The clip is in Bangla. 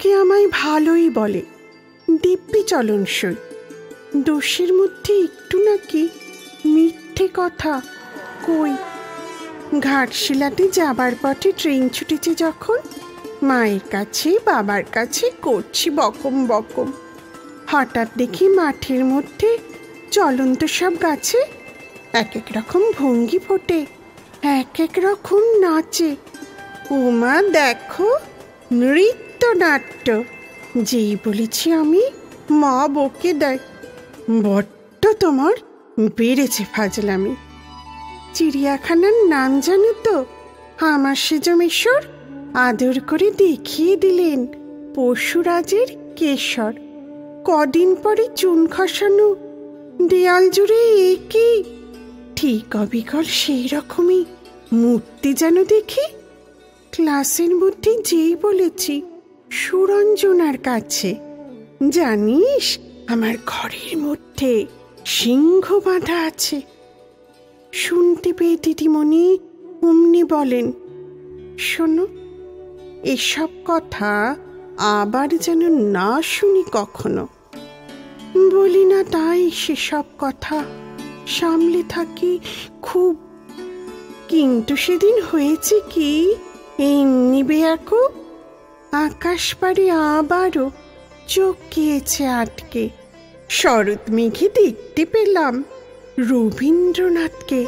লোকে আমায় ভালোই বলে, দিব্যি চলনসই। দোষের মধ্যে একটু নাকি মিথ্যে কথা কই। ঘাটশিলাতে যাবার পথে ট্রেন ছুটেছে যখন, মায়ের কাছে বাবার কাছে করছি বকম বকম। হঠাৎ দেখি মাঠের মধ্যে চলন্ত সব গাছে এক এক রকম ভঙ্গি ফোটে, এক এক রকম নাচে। ওমা দেখো, নৃত্যনাট্য। যেই বলেছি আমি, মা বকে দেয়, বড্ড তোমার বেড়েছে ফাজলামি। চিড়িয়াখানার নাম জানো তো? আমার সেজমেশ্বর আদর করে দেখিয়ে দিলেন পশুরাজের কেশর। কদিন পরে চুন খসানো দেয়াল জুড়ে একই ঠিক অবিকল সেই রকমই মূর্তি যেন দেখি। ক্লাসের মধ্যে যেই বলেছি সুরঞ্জনার কাছে, জানিস আমার ঘরের মধ্যে সিংহ বাঁধা আছে। শুনতে পেয়ে দিদিমণি অমনি বলেন, শোনো, এসব কথা আবার যেন না শুনি কখনো। বলি না তাই সেসব কথা সামলে থাকি খুব, কিন্তু সেদিন হয়েছে কি, এমনি বেয়াকুব। আকাশ পাড়ে আবারও চোখ গিয়েছে আটকে। শরৎ মেঘে দেখতে পেলাম রবীন্দ্রনাথকে।